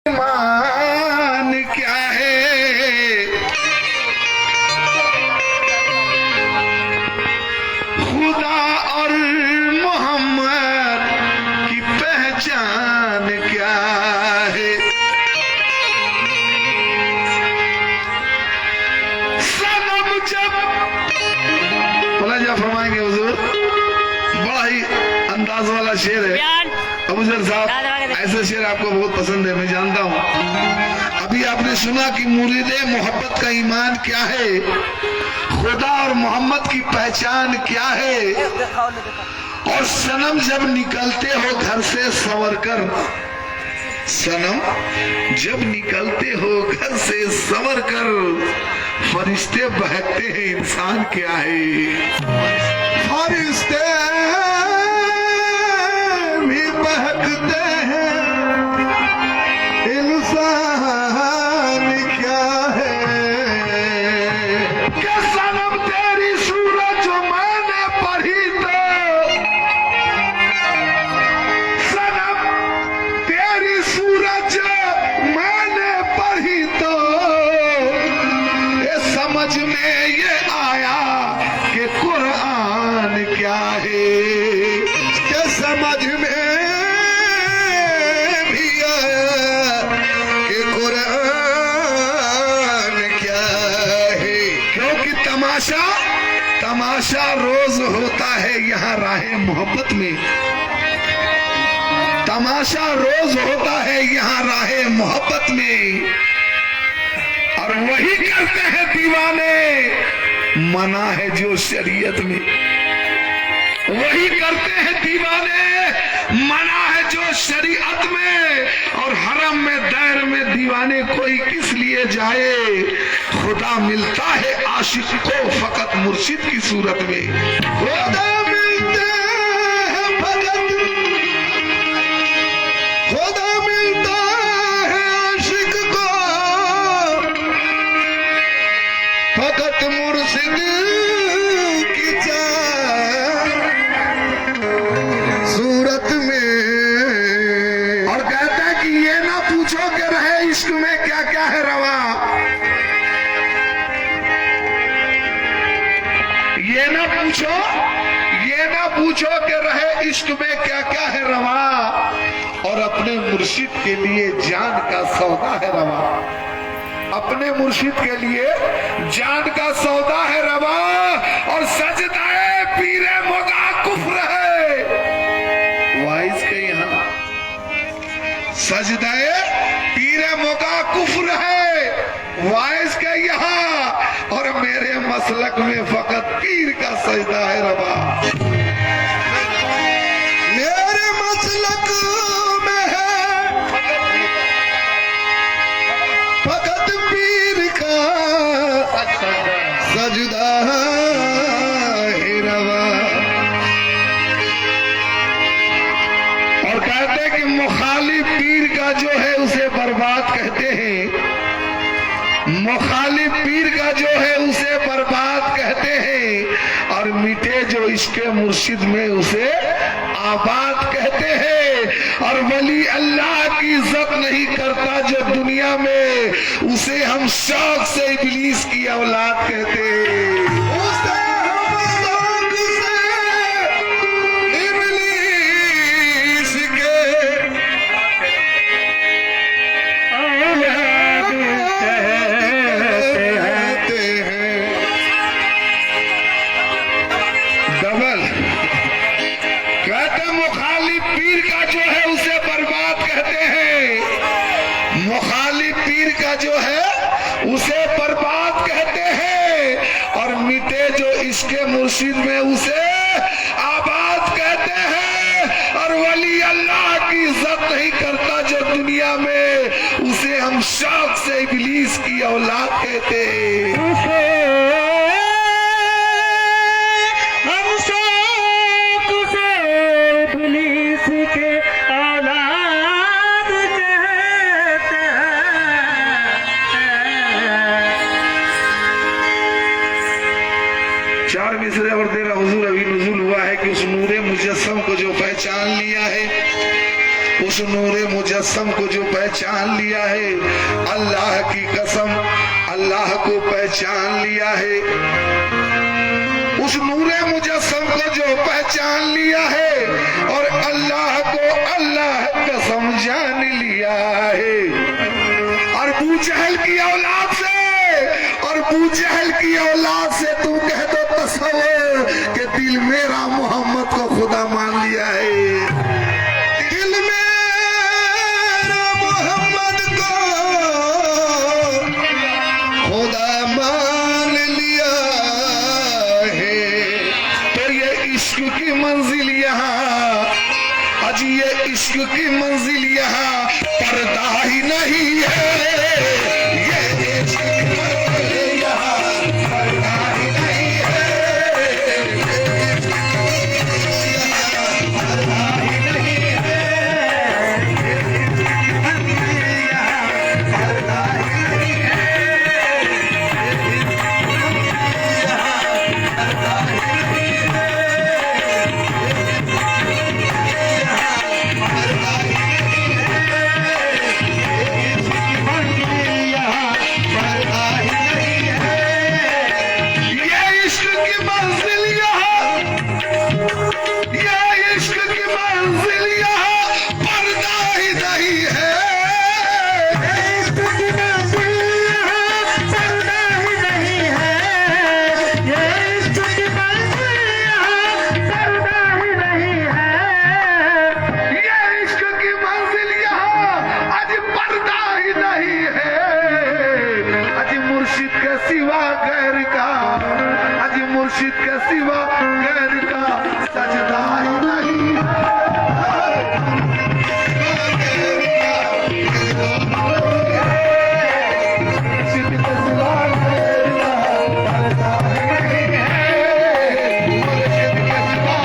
ईमान क्या है, खुदा और मोहम्मद की पहचान क्या है। सनम जब बोला जा फरमाएंगे हुजूर, बड़ा ही अंदाज वाला शेर है अबूजर साहब, ऐसे शेर आपको बहुत पसंद है, मैं जानता हूँ। अभी आपने सुना कि मुरीदे मोहब्बत का ईमान क्या है, खुदा और मोहम्मद की पहचान क्या है। और सनम जब निकलते हो घर से संवर कर, सनम जब निकलते हो घर से संवर कर, फरिश्ते बहकते हैं इंसान क्या है। फरिश्ते भी बहकते हैं इंसान क्या है। क्या सनम तेरी सूरत जो मैंने पढ़ी तो, सनम तेरी सूरत जो मैंने पढ़ी तो, ये समझ में ये आया कि कुरान क्या है। के समझ में भी आया कि कुरान क्या है। क्योंकि तमाशा रोज होता है यहाँ राहे मोहब्बत में, तमाशा रोज होता है यहाँ राहे मोहब्बत में। और वही करते हैं दीवाने, मना है जो शरीयत में। वही करते हैं दीवाने, मना है जो शरीयत में। और हरम में दैर में दीवाने कोई किस लिए जाए, खुदा मिलता है आशिक को फकत मुर्शिद की सूरत में। खुदा मिलते हैं फकत, खुदा मिलता है आशिक को फकत मुर्शिद की सूरत में। और कहता है कि ये ना पूछो कि रहे इश्क में क्या क्या है रवा, ये ना पूछो कि रहे इश्क में क्या क्या है रवा। और अपने मुर्शिद के लिए जान का सौदा है रवा, अपने मुर्शिद के लिए जान का सौदा है रवा। और सजदाए पीरे मोगा कुफ्र है, वाइज के यहाँ सजदाए पीरे मोगा कुफ्र है, वाइज के यहाँ। और मेरे मसलक में फकत पीर का सजदा है रवा, मेरे मसलक में है फकत पीर का सजदा है रवा। और कहते हैं कि मुखालिफ पीर का जो है उसे बर्बाद कहते हैं, मुखालिफ पीर का जो है उसे बर्बाद कहते हैं। और मिटे जो इसके मुर्शिद में उसे आबाद कहते हैं। और वली अल्लाह की इज्जत नहीं करता जो दुनिया में, उसे हम शौक से इब्लीस की औलाद कहते हैं। मुखालिफ पीर का जो है उसे बर्बाद कहते हैं, मुखालिफ पीर का जो है उसे बर्बाद कहते हैं। और मिटे जो इसके मुर्शिद में उसे आबाद कहते हैं। और वली अल्लाह की इज्जत नहीं करता जो दुनिया में, उसे हम शौक से इब्लीस की औलाद कहते हैं। चार मिसरे और तेरा हुजूर अभी नुज़ूल हुआ है कि उस नूरे मुजस्सम को जो पहचान लिया है, उस नूरे मुजस्सम मुजस्सम को जो पहचान लिया है, अल्लाह की कसम अल्लाह को पहचान लिया है, उस नूरे मुजस्सम को जो पहचान लिया है और अल्लाह को अल्लाह कसम जान लिया है। और अबू जहल की औलाद से, और अबू जहल की औलाद से तू कह दो तसव्वुर कि दिल मेरा मोहम्मद को खुदा मान लिया है, दिल मेरा मोहम्मद को खुदा मान लिया है। तो ये इश्क की मंजिल यहाँ, अजी ये इश्क की मंजिल यहाँ पर्दा ही नहीं है, ये इश्क की मंजिल यहाँ पर्दा ही नहीं है, पर्दा ही नहीं है, पर्दा ही नहीं मुर्शिद के सिवा गैर का सजदा ही नहीं अजी मुर्शिद के सिवा गैर का, अजी मुर्शिद के सिवा गैर का सजदा ही नहीं है, मुर्शिद के सिवा गैर का सजदा ही नहीं है, मुर्शिद के सिवा गैर का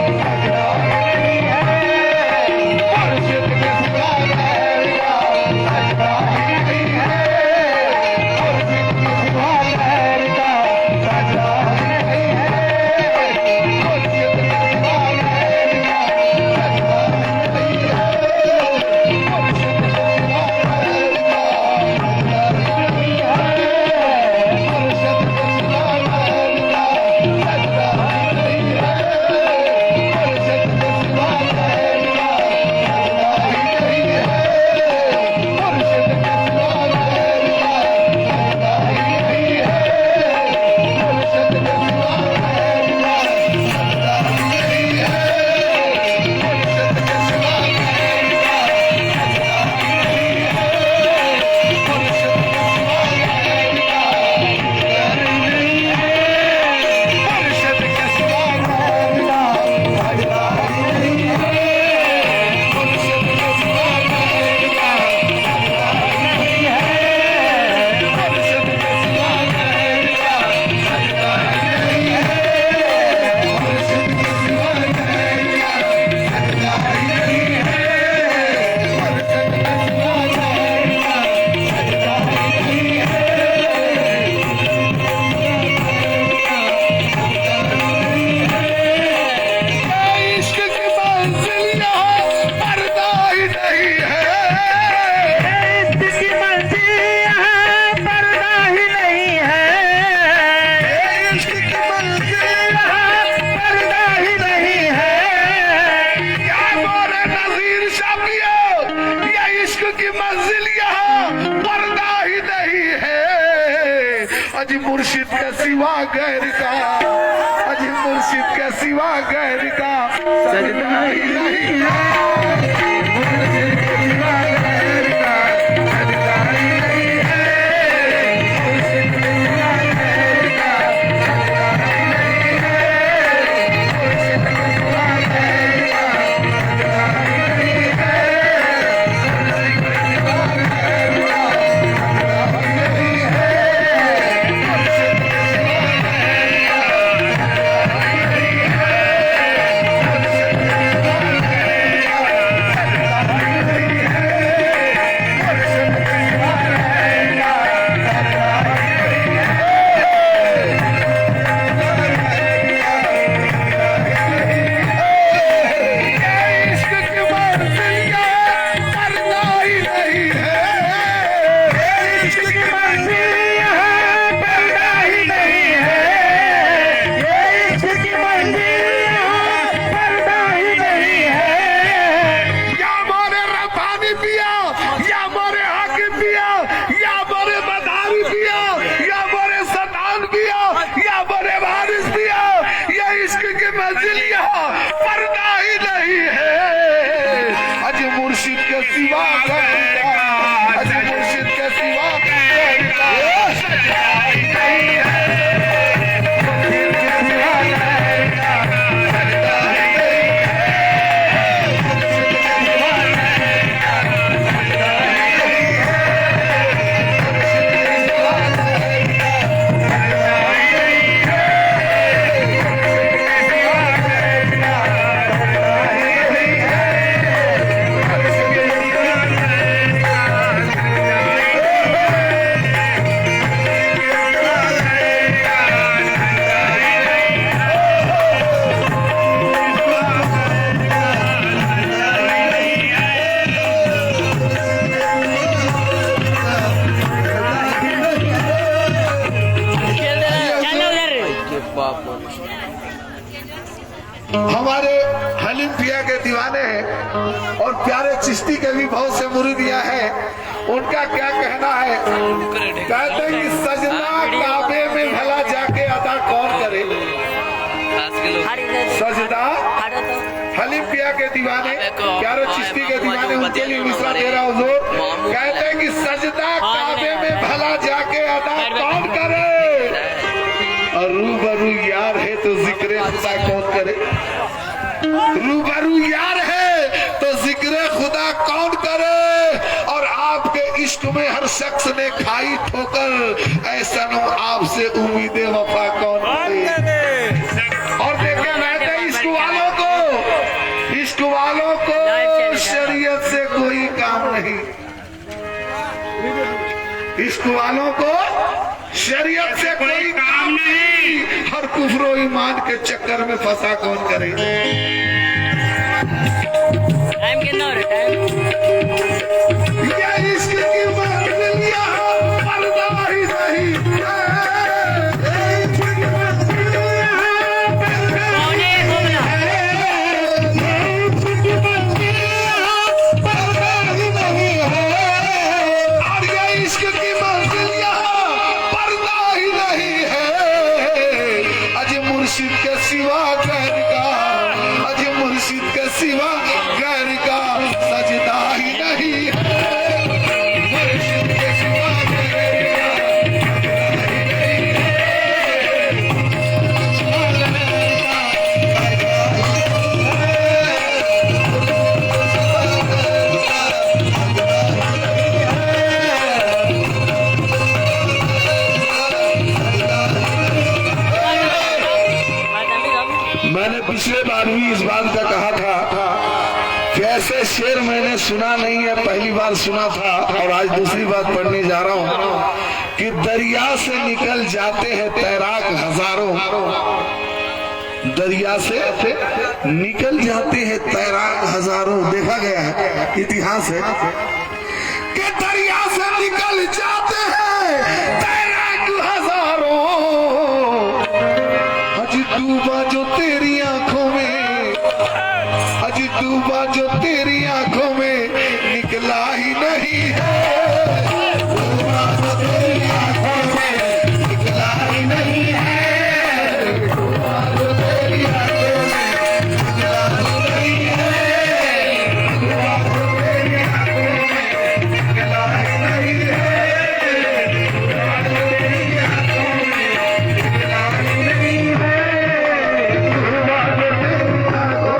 सजदा ही नहीं है, मुर्शिद के सिवा गैर का सजदा ही नहीं है, मुर्शिद के सिवा गैर का सजदा ही नहीं है। पिया के दीवाने हैं और प्यारे चिश्ती के भी बहुत से मुरीदियां हैं। उनका क्या कहना है? कहते हैं कि सजना काबे में भला जाके अदा कौन करे। सजदा हलीम पिया के दीवाने, प्यारे चिश्ती के दीवाने, उनके लिए मिसरा दे रहा हुजूर। कहते हैं कि सजदा काबे में भला जाके अदा कौन करे, और रूबरू यार है तो जिक्र खुदा कौन करे। रूबरू यार है तो जिक्र खुदा कौन करे, और आपके इश्क में हर शख्स ने खाई ठोकर, ऐसा नो आपसे उम्मीदें वफा कौन करे। और देखे रहते इश्क वालों को शरीयत से कोई काम नहीं, इश्क वालों को शरीयत से कोई काम नहीं, हर कुफ्र ईमान के चक्कर में फंसा कौन करे। टाइम कितना हो रहा है? इश्क की मंजिल यहाँ पर्दा ही नहीं है। मुर्शिद के सिवा गैर का, अजय मुर्शिद के सिवा गैर का सजदा ही नहीं है। मुर्शिद के सिवा गैर मैंने पिछले बार भी इस बात का कहा था कि ऐसे शेर मैंने सुना नहीं है, पहली बार सुना था और आज दूसरी बात पढ़ने जा रहा हूँ कि दरिया से निकल जाते हैं तैराक हजारों, दरिया से निकल जाते हैं तैराक हजारों। देखा गया है, इतिहास है कि दरिया से निकल जाते हैं तैराक हजारों। डूबा जो तेरी आंखों में, अजी डूबा जो तेरी आंखों में निकला ही नहीं है। डूबा जो तेरी आंखों में निकला ही नहीं है। डूबा जो तेरी आंखों में निकला ही नहीं है। डूबा जो तेरी आंखों में निकला ही नहीं है। डूबा जो तेरी आंखों में निकला ही नहीं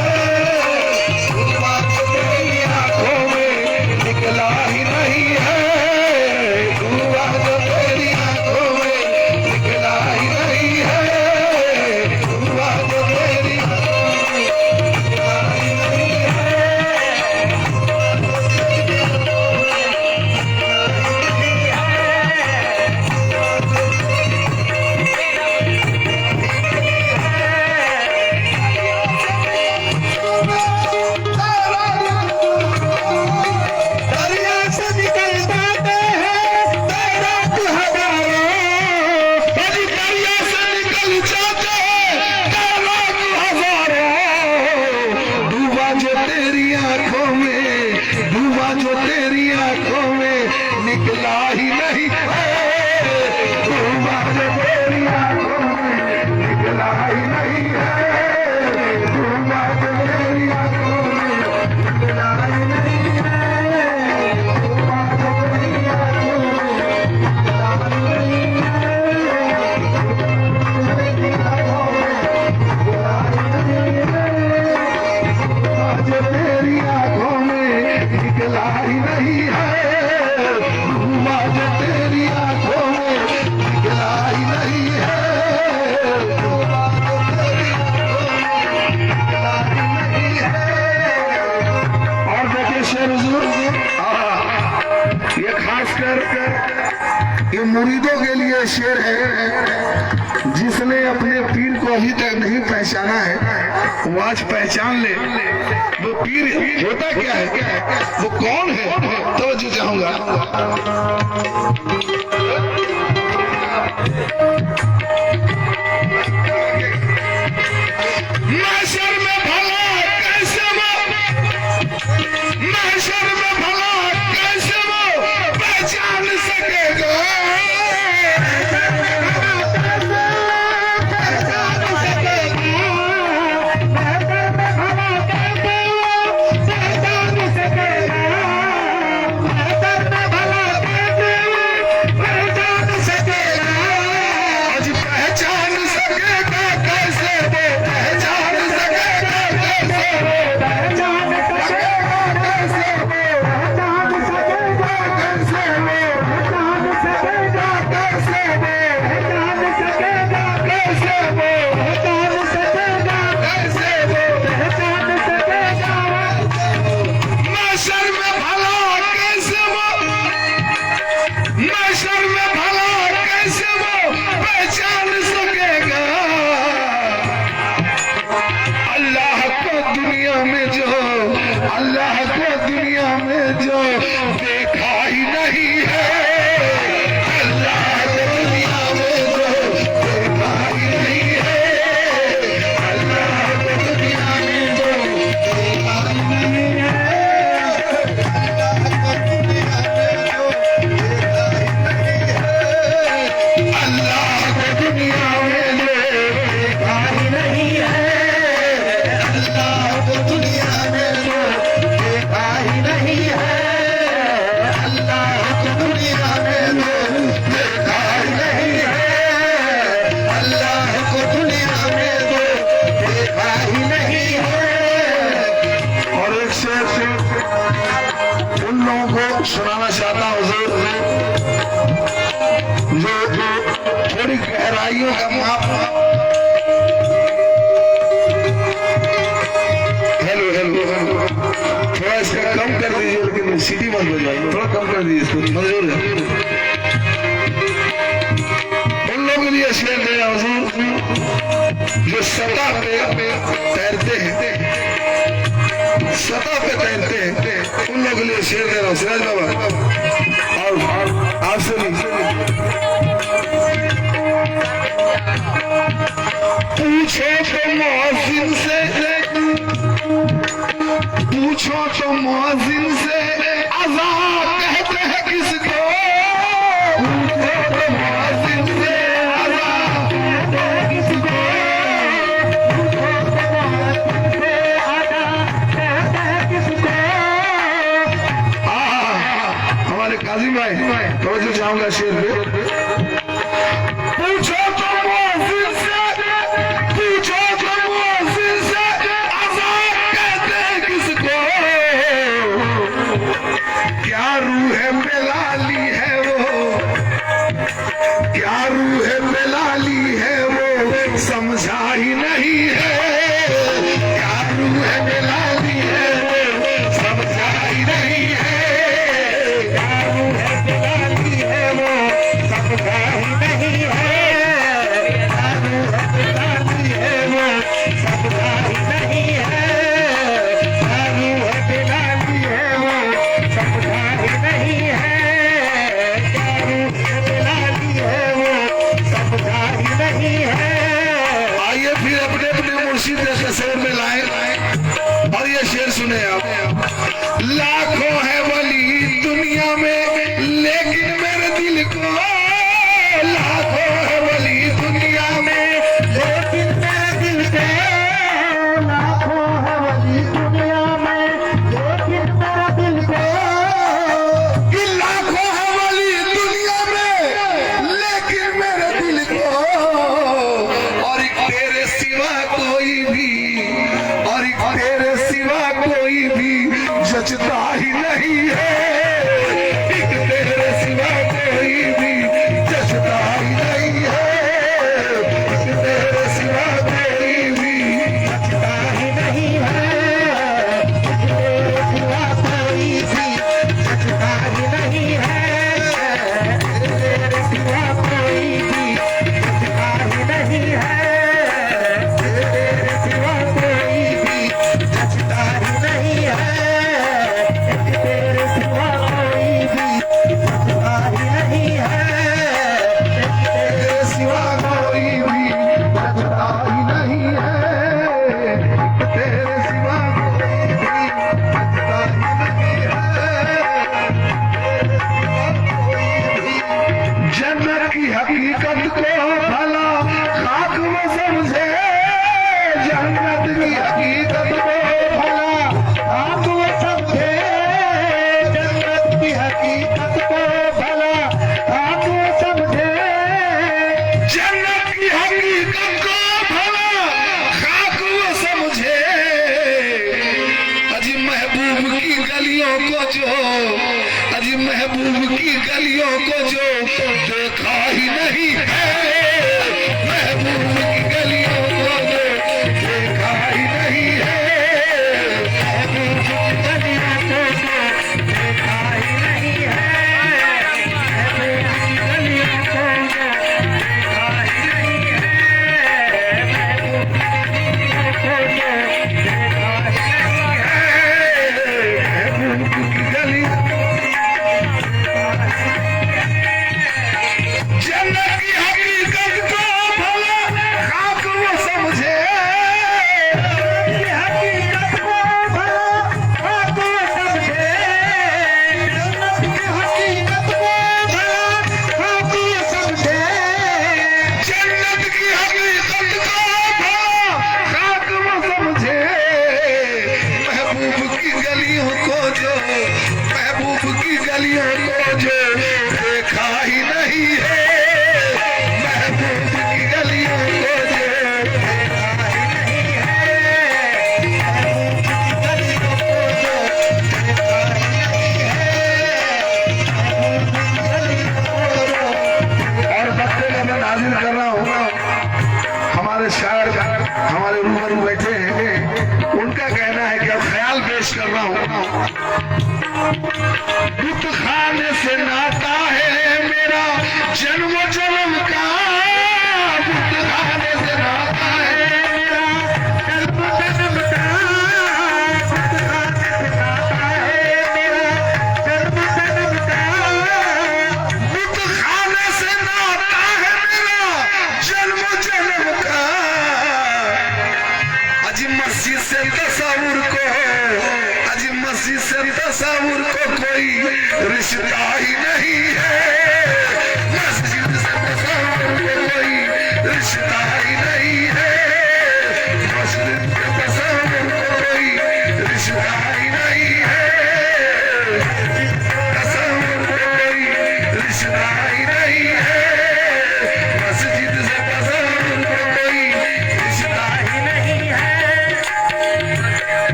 है। निकला ही नहीं है। डूबा जो तेरी आंखों में निकला ही नहीं है। डूबा जो तेरी आंखों में निकला ही नहीं है। डूबा जो तेरी आंखों में निकला ही नहीं है। डूबा जो तेरी आंखों में निकला ही नहीं है। तेरी आंखों में निकला ही नहीं है। निकला ही नहीं है। और देखिए शेर हुजूर, ये खास कर ये मुरीदों के लिए शेर है। जिसने अपने पीर को अभी तक नहीं पहचाना है वो आज पहचान ले। वो पीर होता क्या है, वो कौन है, तो जो चाहूंगा। महशर में भला कैसे वो, महशर में भला कैसे वो पहचान सकेगा। अल्लाह को दुनिया में जो देखा ही नहीं है, अल्लाह को दुनिया में जो देखा ही नहीं है, अल्लाह को दुनिया में जो देखा ही नहीं है, अल्लाह को दुनिया में जो देखा ही नहीं है, अल्लाह को दुनिया में सुनाना चाहता हूँ जो थोड़ी गहराइयों का माप। हेलो हेलो हेलो, थोड़ा इसका कम कर दीजिए, लेकिन सीटी मत बजाइए, थोड़ा कम कर दीजिए इसको, मंजूर है। उन लोगों के लिए शेर दे रहा हूँ जो सतह पे तैरते हैं, सतह पे तैरते हैं, उन लोगों के लिए शेर दे रहा हूँ सिराज बाबा। और आपसे पूछो तो मुअज्जिन से, पूछो तो मुअज्जिन से अज़ान कहते हैं किसको, पूछो तो मुअज्जिन से अज़ान कहते हैं किसको, काजिम भाई तो चाहूंगा शेर पे। पूछो तो मुअज्जिन से, पूछो तो मुअज्जिन से अज़ान कहते हैं किसको, क्या रूह बेलाली है वो, क्या रूह बेलाली है वो समझा ही नहीं है, क्या रूह बेलाली है वो समझा ही नहीं है, शेर में लाए और ये शेर सुने आप। लाखों है वली दुनिया में लेकिन मेरे दिल को, लाखों है वली दुनिया में लेकिन मेरे दिल को, लाखों है वली दुनिया में लेकिन मेरे दिल को, कि लाखों है वली दुनिया में लेकिन मेरे दिल को, और तेरे सिवा कोई भी, और तेरे सिवा कोई भी जचता ही नहीं है, एक तेरे सिवा कोई भी जचता ही नहीं है, एक तेरे सिवा कोई भी जचता ही नहीं है, एक तेरे सिवा कोई भी जचता ही नहीं है, तेरे महबूब की गलियों को जो, अजी महबूब की गलियों को जो देखा ही नहीं है, महबूब की गलियों को जो देखा ही नहीं है, महबूब की गलियों को जो देखा ही नहीं है, महबूब की गलियों को जो देखा ही नहीं है, महबूब की गलियों को जो देखा ही नहीं है। जन्नत की हकीकत को भला खाक वो समझे, हकीकत को भला खाक वो समझे, जन्नत की हकीकत को भला खाक वो समझे, जन्नत की हकीकत को भला खाक वो समझे, महबूब की गलियों को जो, महबूब की गलियों को जो देखा ही नहीं है, महबूब की गलियों को जो देखा ही नहीं है, महबूब की गलियों को जो देखा ही नहीं है, महबूब की गलियों को जो। और बच्चे का मैं नाजिर कर रहा हूँ, हमारे शायर हमारे रूबरू बैठे हैं, उनका कहना है कि अब ख्याल पेश कर रहा हूँ। बुत खाने से नाता है मेरा जन्म जन्म का, बुत खाने से नाता है मेरा जन्म जन्म का, बुत खाने से नाता है मेरा जन्म जन्म का, बुत खाने से नाता है मेरा जन्म जन्म का, अजी मस्जिद से तस्वुर को, अजी मस्जिद से तस्वुर को कोई रिश्ता ही नहीं है, मस्जिद से तस्वुर को कोई रिश्ता ही नहीं है, मस्जिद से तस्वुर को कोई रिश्ता ही नहीं है, तस्वुर को कोई रिश्ता ही नहीं है, मस्जिद से तस्वुर को कोई रिश्ता ही नहीं है,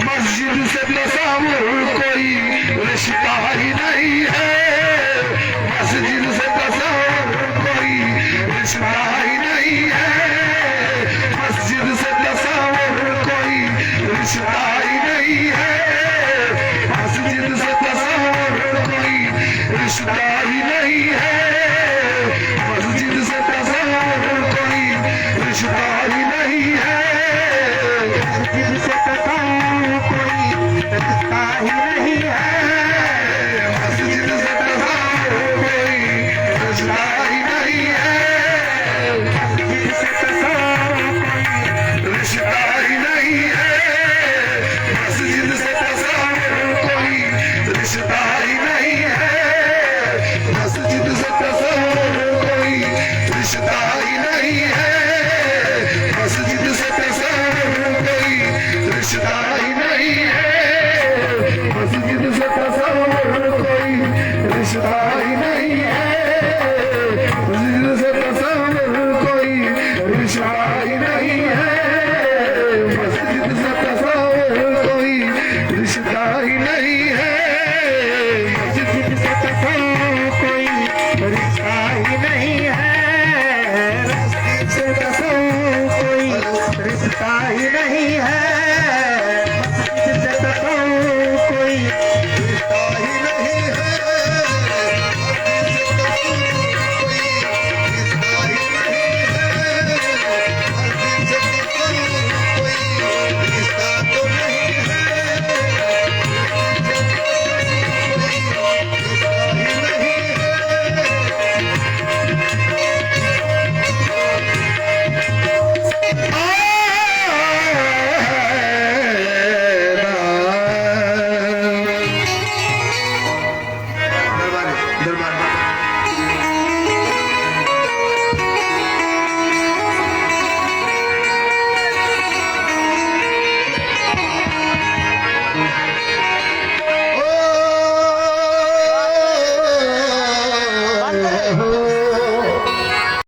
मस्जिद से तस्वुर कोई रिश्ता ही नहीं है, मस्जिद से तस्वुर कोई रिश्ता ही नहीं है, मस्जिद से तस्वुर कोई रिश्ता ही नहीं है, मस्जिद से तस्वुर कोई रिश्ता ही नहीं है।